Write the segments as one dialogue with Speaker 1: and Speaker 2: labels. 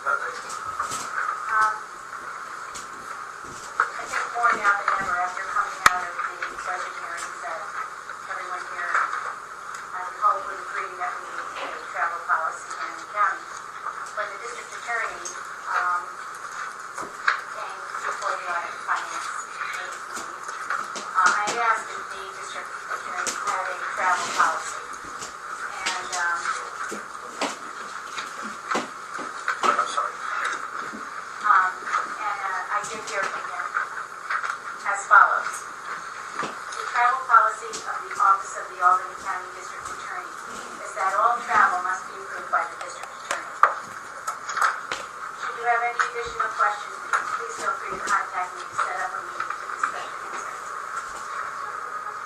Speaker 1: Benedict.
Speaker 2: I think more now than ever after coming out of the budget hearings that everyone here, I would hope, would agree that we need a travel policy in the county. But the district attorney came before the audit and finance committee. I asked if the district attorney had a travel policy. And I did hear from him as follows. The travel policy of the Office of the Albany County District Attorney is that all travel must be approved by the district attorney. Should you have any additional questions, please feel free to contact me to set up a meeting to discuss your concerns.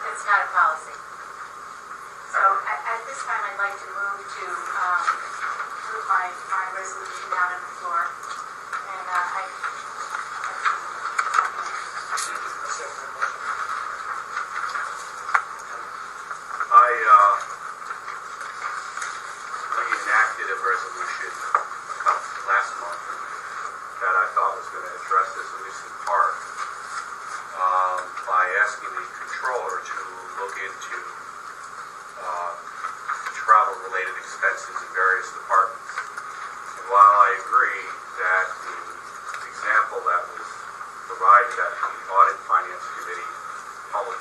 Speaker 2: It's not a policy. So at this time, I'd like to move my resolution down on the floor. And
Speaker 3: we enacted a resolution last month that I thought was going to address this, at least in part, by asking the controller to look into travel-related expenses in various departments. And while I agree that the example that was provided at the Audit Finance Committee public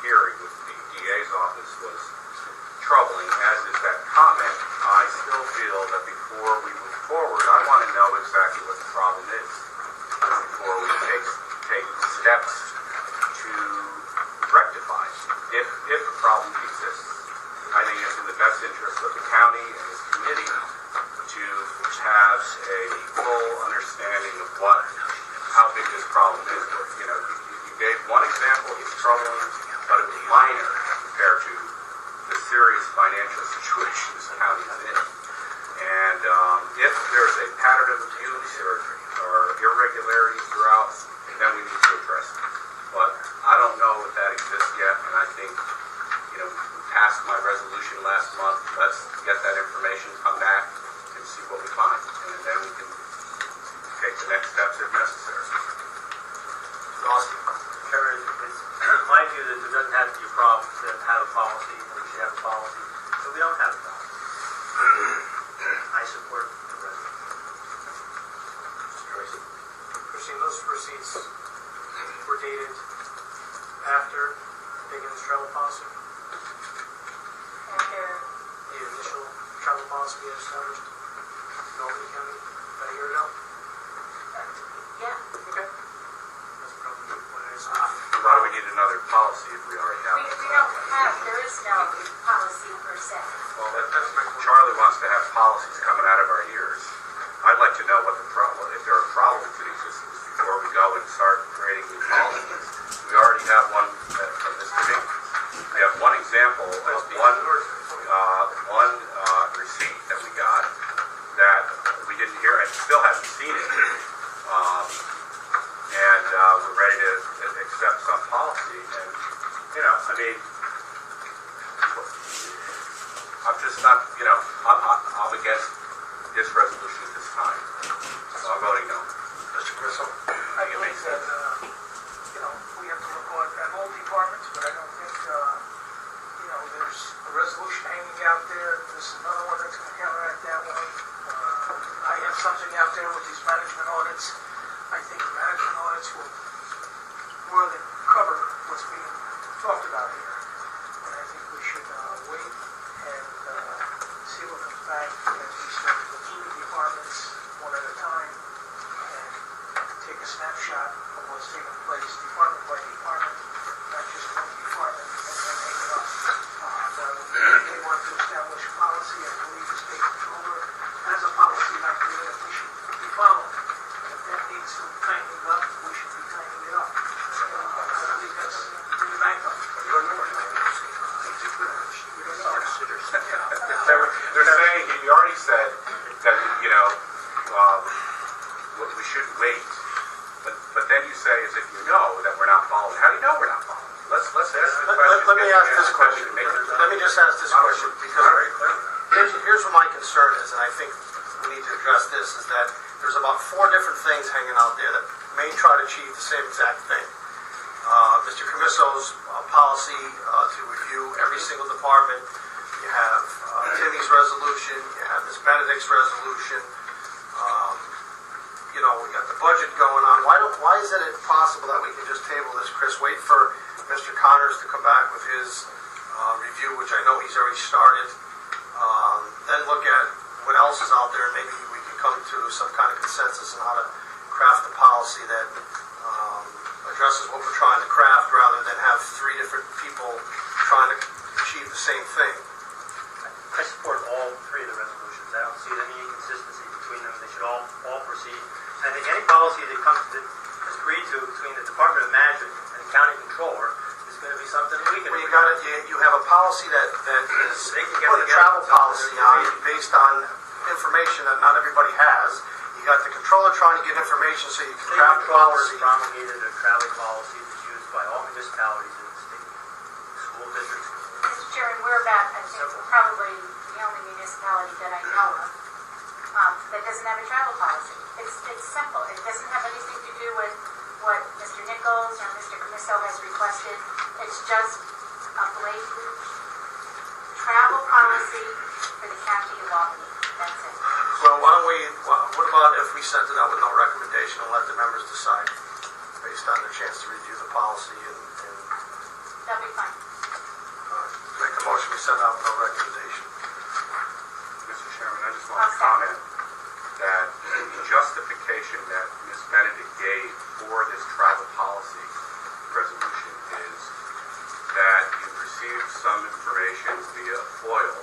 Speaker 3: hearing with the DA's office was troubling, as is that comment, I still feel that before we move forward, I want to know exactly what the problem is before we take steps to rectify it, if a problem exists. I think it's in the best interest of the county and this committee to have a full understanding of how big this problem is. You know, you gave one example, it's troubling, but it was minor compared to the serious financial situation this county is in. And if there's a pattern of abuse or irregularities throughout, then we need to address it. But I don't know if that exists yet, and I think, you know, we passed my resolution last month. Let's get that information, come back, and see what we find. And then we can take the next steps if necessary.
Speaker 1: Awesome. Karen, it's my view that there doesn't have to be a problem to have a policy, and we should have a policy, but we don't have a policy. I support the resolution.
Speaker 4: Christine, those receipts were dated after taking this travel policy?
Speaker 2: after
Speaker 4: The initial travel policy we had established in Albany County about a year ago?
Speaker 2: yeah.
Speaker 4: Okay. That's probably what it is.
Speaker 3: Why do we need another policy if we already have
Speaker 2: We
Speaker 3: it?
Speaker 2: don't have, there is no policy per se.
Speaker 3: Well, that's Charlie wants to have policies coming out of our ears. I'd like to know what the problem, if there are problems in existence before we go and start creating new policies. We already have one from this committee. We have one example of one receipt that we got that we didn't hear and still haven't seen it. And we're ready to accept some policy. And, you know, I mean, I'm just not, you know, I'm against this resolution at this time. So I'm voting no.
Speaker 4: Mr. Grissom? I believe that, you know, we have to look at all departments, but I don't think, you know, there's a resolution hanging out there. There's another one that's going to counteract that one. I have something out there with these management audits. I think the management audits will more than cover what's being talked about here. And I think we should wait and see what comes back as we start to go through the departments one at a time and take a snapshot of what's taking place department by department, not just one department, and then hang it up. They want to establish a policy. I believe the state controller has a policy like that we should be following. If that needs some tightening up, we should be tightening it up. I believe that's in the bank up.
Speaker 3: They're saying, you already said that, you know, we should wait. But then you say, as if you know that we're not following. How do you know we're not following? Let's ask the question.
Speaker 4: Let me ask this question. Let me just ask this question, because here's what my concern is, and I think we need to address this, is that
Speaker 5: there's about 4 different things hanging out there that may try to achieve the same exact thing. Mr. Camisso's policy to review every single department. You have Timmy's resolution. You have Ms. Benedict's resolution. We got the budget going on. Why is it impossible that we can just table this, Chris? Wait for Mr. Connors to come back with his review, which I know he's already started. Then look at what else is out there, and maybe we can come to some kind of consensus on how to craft a policy that addresses what we're trying to craft, rather than have 3 different people trying to achieve the same thing.
Speaker 1: I support all 3 of the resolutions. I don't see any inconsistency between them. They should all proceed. I think any policy that is agreed to between the Department of Management and the County Controller is going to be something we can.
Speaker 5: Well, you have a policy that is put a travel policy on based on information that not everybody has. You got the controller trying to get information so you can craft a policy.
Speaker 1: Promulgated a travel policy that's used by all municipalities in the state, school districts.
Speaker 2: Mr. Chairman, we're about, I think, probably the only municipality that I know of that doesn't have a travel policy. It's simple. It doesn't have anything to do with what Mr. Nichols or Mr. Camisso has requested. It's just a blatant travel policy for the county of Albany. That's it.
Speaker 5: Well, what about if we sent it out with no recommendation and let the members decide based on their chance to review the policy and
Speaker 2: That'll be fine.
Speaker 5: make a motion we send out with no recommendation?
Speaker 3: Mr. Chairman, I just want to comment that the justification that Ms. Benedict gave for this travel policy resolution is that you received some information via FOIL,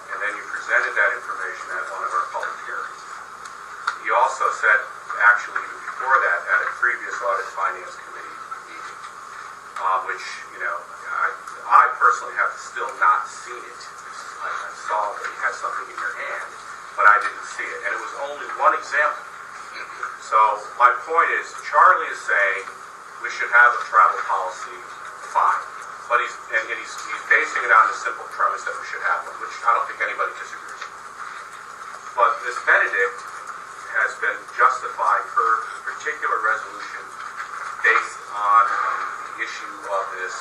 Speaker 3: and then you presented that information at one of our public hearings. He also said, actually, even before that, at a previous Audit Finance Committee meeting, which, I personally have still not seen it. I saw that you had something in your hand, but I didn't see it. And it was only one example. So my point is, Charlie is saying we should have a travel policy, fine. But he's basing it on the simple premise that we should have one, which I don't think anybody disagrees with. But Ms. Benedict has been justifying her particular resolution based on the issue of this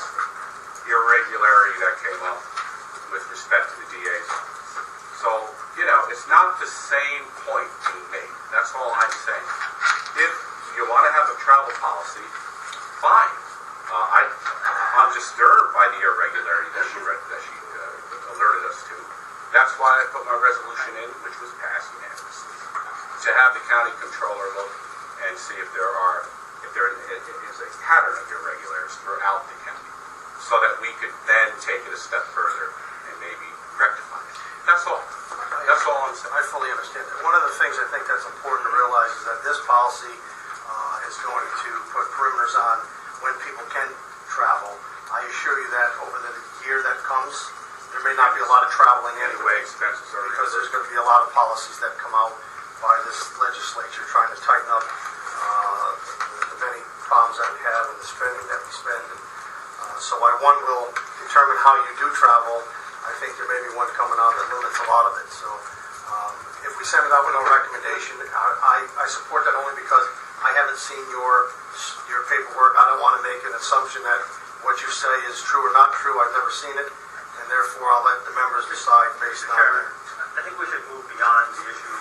Speaker 3: irregularity that came up with respect to the DA's office. So, it's not the same point being made. That's all I'm saying. If you want to have a travel policy, fine. I'm disturbed by the irregularity that she alerted us to. That's why I put my resolution in, which was passed unanimously, to have the county controller look and see if there is a pattern of irregularities throughout the county, so that we could then take it a step further and maybe rectify it. That's all. That's all I'm saying.
Speaker 5: I fully understand that. One of the things I think that's important to realize is that this policy is going to put perimeters on when people can travel. I assure you that over the year that comes, there may not be a lot of traveling anyway,
Speaker 3: Expenses are
Speaker 5: because there's going to be a lot of policies that come out by this legislature trying to tighten up the many problems that we have and the spending that we spend. So while one will determine how you do travel, I think there may be one coming out that limits a lot of it. So if we send it out with no recommendation, I support that only because I haven't seen your paperwork. I don't want to make an assumption that what you say is true or not true. I've never seen it, and therefore I'll let the members decide based on
Speaker 1: Chairman, I think we should move beyond the issue,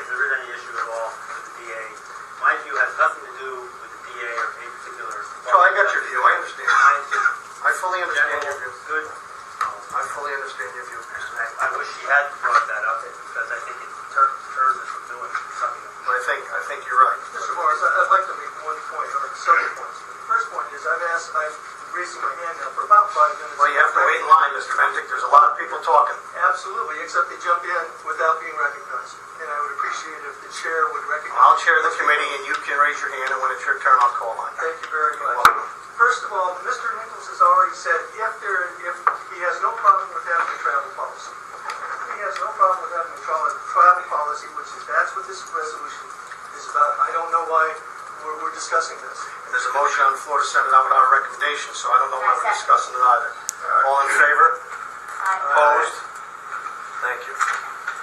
Speaker 1: if there is any issue at all with the DA. My view has nothing to do with the DA or any particular department.
Speaker 5: So I got your view. I understand. I fully understand your view.
Speaker 1: Good.
Speaker 5: I fully understand your view.
Speaker 1: I wish she had brought that up, because I think it deters us from doing something.
Speaker 5: I think you're right.
Speaker 6: Mr. Morris, I'd like to make one point, or several points. The first point is I'm raising my hand now for about 5 minutes.
Speaker 5: Well, you have to wait in line, Mr. Benedict. There's a lot of people talking.
Speaker 6: Absolutely, except they jump in without being recognized. And I would appreciate if the chair would recognize.
Speaker 5: I'll chair the committee, and you can raise your hand, and when it's your turn, I'll call on you.
Speaker 6: Thank you very
Speaker 5: You're
Speaker 6: much.
Speaker 5: welcome.
Speaker 6: First of all, Mr. Nichols has already said if he has no problem with having a travel policy. He has no problem with having a travel policy, that's what this resolution is about. I don't know why we're discussing this.
Speaker 5: And there's a motion on the floor to send it out without a recommendation, so I don't know why we're discussing it either. All in favor?
Speaker 2: Aye.
Speaker 5: Opposed?